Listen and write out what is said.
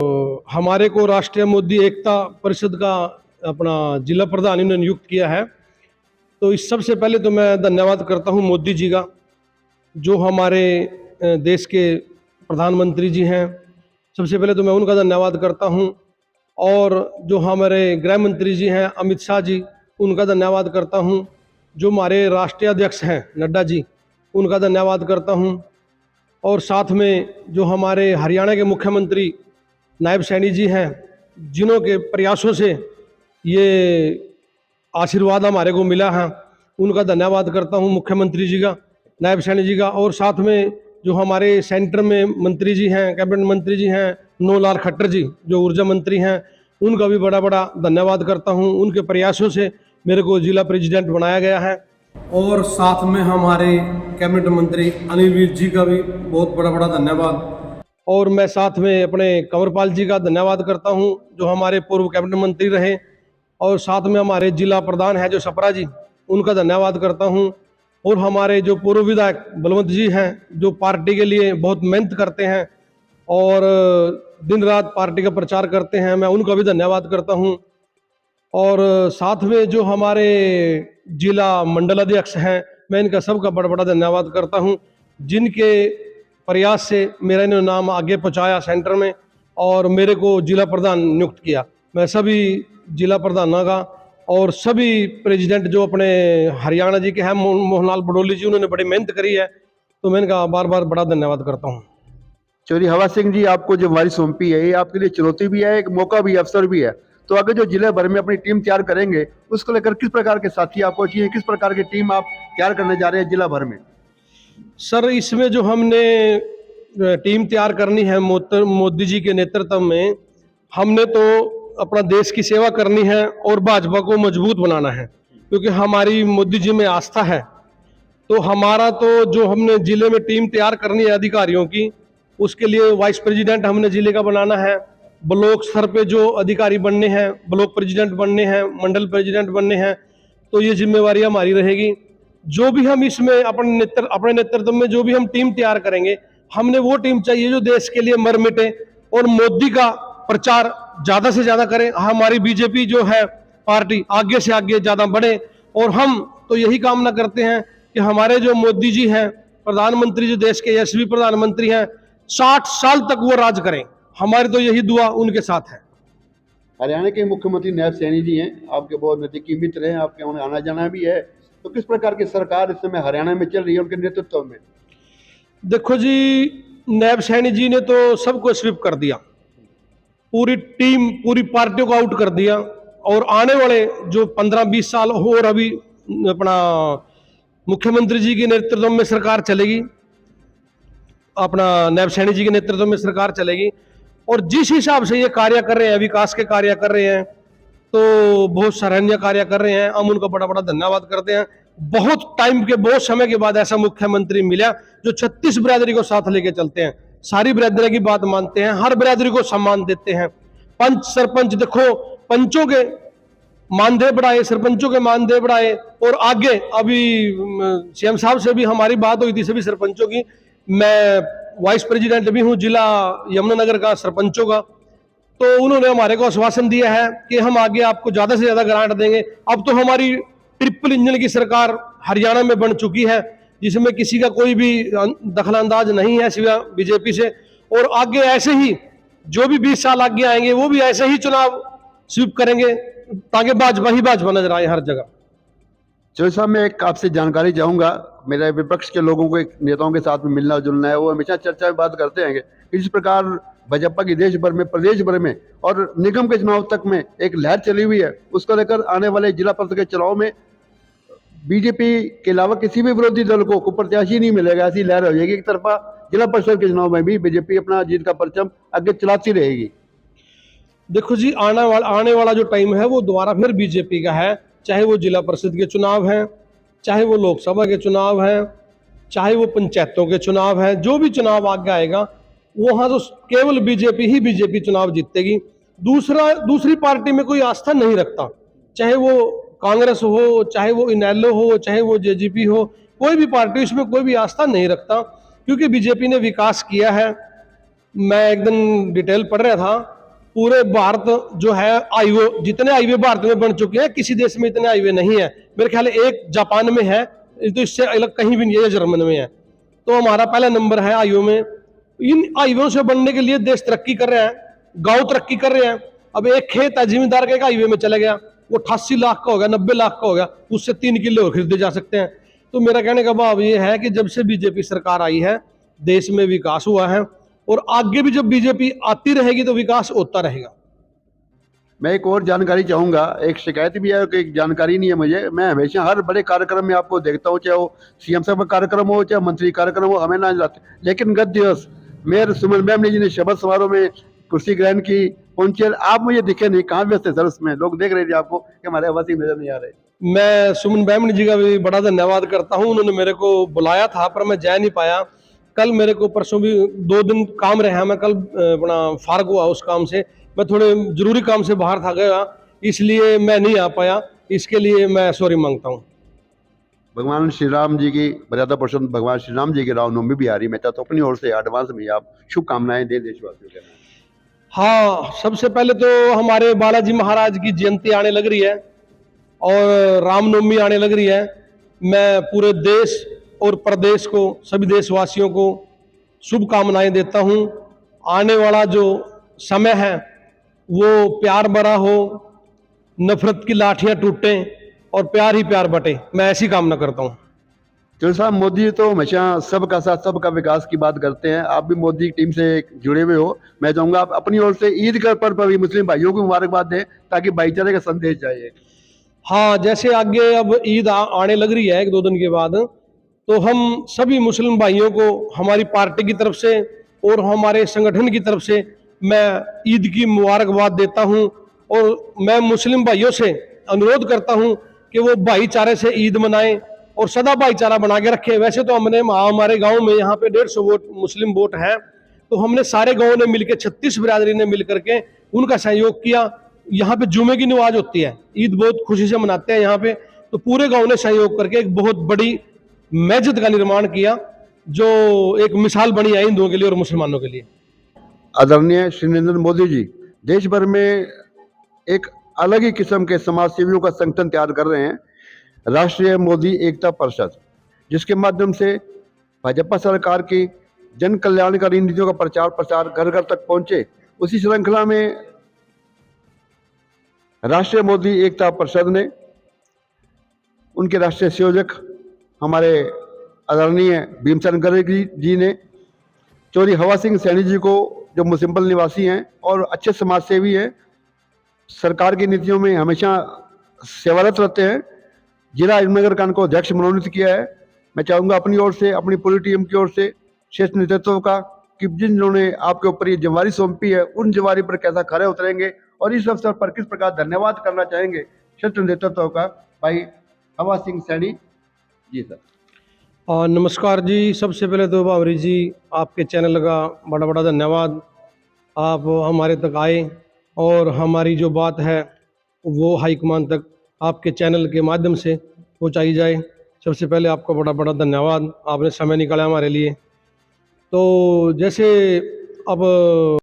हमारे को राष्ट्रीय मोदी एकता परिषद का अपना जिला प्रधान इन्होंने नियुक्त किया है। तो इस सबसे पहले तो मैं धन्यवाद करता हूं मोदी जी का, जो हमारे देश के प्रधानमंत्री जी हैं। सबसे पहले तो मैं उनका धन्यवाद करता हूं। और जो हमारे गृह मंत्री जी हैं अमित शाह जी, उनका धन्यवाद करता हूं। जो हमारे राष्ट्रीय अध्यक्ष हैं नड्डा जी, उनका धन्यवाद करता हूं। और साथ में जो हमारे हरियाणा के मुख्यमंत्री नायब सैनी जी हैं, जिन्हों के प्रयासों से ये आशीर्वाद हमारे को मिला है, उनका धन्यवाद करता हूं मुख्यमंत्री जी का, नायब सैनी जी का। और साथ में जो हमारे सेंटर में मंत्री जी हैं, कैबिनेट मंत्री जी हैं, नौलाल खट्टर जी जो ऊर्जा मंत्री हैं, उनका भी बड़ा बड़ा धन्यवाद करता हूं। उनके प्रयासों से मेरे को जिला प्रेसिडेंट बनाया गया है। और साथ में हमारे कैबिनेट मंत्री अनिल विज जी का भी बहुत बड़ा बड़ा धन्यवाद। और मैं साथ में अपने कंवरपाल जी का धन्यवाद करता हूं, जो हमारे पूर्व कैबिनेट मंत्री रहे। और साथ में हमारे जिला प्रधान हैं जो सपरा जी, उनका धन्यवाद करता हूं। और हमारे जो पूर्व विधायक बलवंत जी हैं, जो पार्टी के लिए बहुत मेहनत करते हैं और दिन रात पार्टी का प्रचार करते हैं, मैं उनका भी धन्यवाद करता हूं। और साथ में जो हमारे जिला मंडल अध्यक्ष हैं, मैं इनका सबका बड़ा बड़ा धन्यवाद करता हूं, जिनके प्रयास से मेरा इन्होंने नाम आगे पहुंचाया सेंटर में और मेरे को जिला प्रधान नियुक्त किया। मैं सभी जिला प्रधानों का और सभी प्रेसिडेंट जो अपने हरियाणा जी के हैं, मोहनलाल बडोली जी, उन्होंने बड़ी मेहनत करी है, तो मैं इनका बार बार बड़ा धन्यवाद करता हूँ। चौधरी हवा सिंह जी, आपको जो हमारी सौंपी है, ये आपके लिए चुनौती भी है, एक मौका भी, अवसर भी है। तो आगे जो जिले भर में अपनी टीम तैयार करेंगे, उसको लेकर किस प्रकार के साथी आपको चाहिए, किस प्रकार की टीम आप तैयार करने जा रहे हैं जिला भर में? सर, इसमें जो हमने टीम तैयार करनी है मोदी जी के नेतृत्व में, हमने तो अपना देश की सेवा करनी है और भाजपा को मजबूत बनाना है, क्योंकि हमारी मोदी जी में आस्था है। तो हमारा तो जो हमने जिले में टीम तैयार करनी है अधिकारियों की, उसके लिए वाइस प्रेसिडेंट हमने जिले का बनाना है। ब्लॉक स्तर पे जो अधिकारी बनने हैं, ब्लॉक प्रेसिडेंट बनने हैं, मंडल प्रेसिडेंट बनने हैं, तो ये जिम्मेवारी हमारी रहेगी। जो भी हम इसमें अपने नेतृत्व में जो भी हम टीम तैयार करेंगे, हमने वो टीम चाहिए जो देश के लिए मर मिटे और मोदी का प्रचार ज्यादा से ज्यादा करें। हमारी बीजेपी जो है पार्टी आगे से आगे ज्यादा बढ़े, और हम तो यही कामना करते हैं कि हमारे जो मोदी जी हैं, प्रधानमंत्री, जो देश के यशस्वी प्रधानमंत्री हैं, 60 साल तक वो राज करें। हमारी तो यही दुआ उनके साथ है। हरियाणा के मुख्यमंत्री नायब सैनी जी हैं, आपके बहुत नजदीकी मित्र हैं, आपके उन्हें आना जाना भी है। तो किस प्रकार की सरकार इस समय हरियाणा में चल रही है उनके नेतृत्व में? देखो जी, नायब सैनी जी ने तो सबको स्वीप कर दिया, पूरी टीम, पूरी पार्टियों को आउट कर दिया। और आने वाले जो 15-20 साल और अभी अपना मुख्यमंत्री जी के नेतृत्व में सरकार चलेगी, अपना नायब सैनी जी के नेतृत्व में सरकार चलेगी। और जिस हिसाब से ये कार्य कर रहे हैं, विकास के कार्य कर रहे हैं, तो बहुत सराहनीय कार्य कर रहे हैं। हम उनका बड़ा बड़ा धन्यवाद करते हैं। बहुत टाइम के, बहुत समय के बाद ऐसा मुख्यमंत्री मिला जो 36 बिरादरी को साथ लेके चलते हैं, सारी बिरादरी की बात मानते हैं, हर बिरादरी को सम्मान देते हैं। पंच सरपंच देखो, पंचों के मानदेय बढ़ाए, सरपंचों के मानदेय बढ़ाए। और आगे अभी सीएम साहब से भी हमारी बात हुई थी, सभी सरपंचों की। मैं वाइस प्रेसिडेंट भी हूँ जिला यमुनानगर का सरपंचों का, तो उन्होंने हमारे को आश्वासन दिया है कि हम आगे आपको ज्यादा से ज्यादा ग्रांट देंगे। अब तो हमारी ट्रिपल इंजन की सरकार हरियाणा में बन चुकी है, जिसमें किसी का कोई भी दखलंदाज नहीं है सिवाय बीजेपी से। और आगे ऐसे ही जो भी 20 साल आगे आएंगे, वो भी ऐसे ही चुनाव स्वीप करेंगे, ताकि भाजपा ही भाजपा नजर आए हर जगह। चौधरी साहब, मैं एक आपसे जानकारी चाहूंगा। मेरे विपक्ष के लोगों को एक नेताओं के साथ में मिलना जुलना है, वो हमेशा चर्चा में बात करते हैं कि इस प्रकार भाजपा की देश भर में, प्रदेश भर में और निगम के चुनाव तक में एक लहर चली हुई है। उसको लेकर आने वाले जिला परिषद के चुनाव में बीजेपी के अलावा किसी भी विरोधी दल को प्रत्याशी नहीं मिलेगा, ऐसी लहर हो जाएगी। एक तरफा जिला परिषद के चुनाव में भी बीजेपी अपना जीत का परचम आगे चलाती रहेगी। देखो जी, आने वाला जो टाइम है वो दोबारा फिर बीजेपी का है। चाहे वो जिला परिषद के चुनाव हैं, चाहे वो लोकसभा के चुनाव हैं, चाहे वो पंचायतों के चुनाव हैं, जो भी चुनाव आगे आएगा वहां तो केवल बीजेपी ही बीजेपी चुनाव जीतेगी। दूसरी पार्टी में कोई आस्था नहीं रखता, चाहे वो कांग्रेस हो, चाहे वो इनेलो हो, चाहे वो जेजेपी हो, कोई भी पार्टी इसमें कोई भी आस्था नहीं रखता, क्योंकि बीजेपी ने विकास किया है। मैं एकदम डिटेल पढ़ रहा था। पूरे भारत जो है हाईवे, जितने हाईवे भारत में बन चुके हैं, किसी देश में इतने हाईवे नहीं है। मेरे ख्याल है एक जापान में है, तो इससे अलग कहीं भी नहीं है, जर्मन में है। तो हमारा पहला नंबर है हाईवे में। इन हाईवे से बनने के लिए देश तरक्की कर रहे हैं, गांव तरक्की कर रहे हैं। अब एक खेत है जिम्मेदार का, एक हाईवे में चला गया, वो 88 लाख का हो गया, 90 लाख का हो गया, उससे 3 किले और खरीदे जा सकते हैं। तो मेरा कहने का भाव ये है कि जब से बीजेपी सरकार आई है, देश में विकास हुआ है, और आगे भी जब बीजेपी आती रहेगी तो विकास होता रहेगा। मैं एक और जानकारी चाहूँगा, एक शिकायत भी है कि एक जानकारी नहीं है मुझे। मैं हमेशा हर बड़े कार्यक्रम में आपको देखता हूँ, चाहे वो सीएम साहब का कार्यक्रम हो, चाहे मंत्री कार्यक्रम हो, हमें ना जाते। लेकिन गत दिवस मेयर सुमन मैम ने जी ने शपथ समारोह में कुर्सी ग्रहण की, पहुंचे, आप मुझे दिखे नहीं, कहाँ व्यस्त थे सर? उसमें लोग देख रहे थे आपको कि हमारे आवासी नजर नहीं आ रहे। मैं सुमन बैमनी जी का भी बड़ा धन्यवाद करता हूं, उन्होंने मेरे को बुलाया था पर मैं जा नहीं पाया। कल मेरे को, परसों भी 2 दिन काम रहा, मैं कल अपना फारग हुआ उस काम से। मैं थोड़े जरूरी काम से बाहर था गया, इसलिए मैं नहीं आ पाया। इसके लिए मैं सॉरी मांगता हूँ। भगवान श्री राम जी की मर्यादा पुरुषोत्तम भगवान श्री राम जी की रामनवमी भी आ रही। मैं चाहता हूँ अपनी ओर से एडवांस में आप शुभकामनाएं दे देशवासियों के नाम। हाँ, सबसे पहले तो हमारे बालाजी महाराज की जयंती आने लग रही है और रामनवमी आने लग रही है। मैं पूरे देश और प्रदेश को, सभी देशवासियों को शुभकामनाएं देता हूं। आने वाला जो समय है वो प्यार भरा हो, नफरत की लाठियां टूटें और प्यार ही प्यार बटे, मैं ऐसी कामना करता हूं। चलो साहब, मोदी जी तो हमेशा सबका साथ सबका विकास की बात करते हैं। आप भी मोदी की टीम से जुड़े हुए हो। मैं चाहूंगा आप अपनी ओर से ईद का पर्व पर भी मुस्लिम भाइयों को मुबारकबाद दें, ताकि भाईचारे का संदेश जाए। हाँ, जैसे आगे अब ईद आने लग रही है 1-2 दिन के बाद, तो हम सभी मुस्लिम भाइयों को हमारी पार्टी की तरफ से और हमारे संगठन की तरफ से मैं ईद की मुबारकबाद देता हूं। और मैं मुस्लिम भाइयों से अनुरोध करता हूं कि वो भाईचारे से ईद मनाएं और सदा भाईचारा बना के रखें। वैसे तो हमारे गांव में यहाँ पे 150 वोट मुस्लिम वोट है, तो हमने सारे गाँव ने मिलकर, 36 बिरादरी ने मिलकर के उनका सहयोग किया। यहाँ पे जुमे की नमाज होती है, ईद बहुत खुशी से मनाते हैं यहाँ पे। तो पूरे गांव ने सहयोग करके एक बहुत बड़ी मस्जिद का निर्माण किया, जो एक मिसाल बनी है हिंदुओं के लिए और मुसलमानों के लिए। आदरणीय श्री नरेंद्र मोदी जी देश भर में एक अलग ही किस्म के समाज सेवियों का संगठन तैयार कर रहे हैं, राष्ट्रीय मोदी एकता परिषद, जिसके माध्यम से भाजपा सरकार की जन कल्याणकारी नीतियों का प्रचार प्रसार घर घर तक पहुंचे। उसी श्रृंखला में राष्ट्रीय मोदी एकता परिषद ने उनके राष्ट्रीय संयोजक हमारे आदरणीय भीमचंद गर्ग जी ने चौधरी हवा सिंह सैनी जी को, जो मुसिम्बल निवासी हैं और अच्छे समाज सेवी हैं, सरकार की नीतियों में हमेशा सेवारत रहते हैं, जिला इनगर का उनको अध्यक्ष मनोनीत किया है। मैं चाहूँगा अपनी ओर से, अपनी पूरी टीम की ओर से श्रेष्ठ नेतृत्व का, कि जिन्होंने आपके ऊपर ये जिम्मेवारी सौंपी है, उन जिम्मेवारी पर कैसा खरे उतरेंगे और इस अवसर पर किस प्रकार धन्यवाद करना चाहेंगे श्रेष्ठ नेतृत्व का, भाई हवा सिंह सैनी जी सर। और नमस्कार जी, सबसे पहले तो बावरी जी आपके चैनल का बड़ा बड़ा धन्यवाद। आप हमारे तक आए और हमारी जो बात है वो हाईकमान तक आपके चैनल के माध्यम से पहुंचाई जाए। सबसे पहले आपका बड़ा बड़ा धन्यवाद, आपने समय निकाला हमारे लिए। तो जैसे अब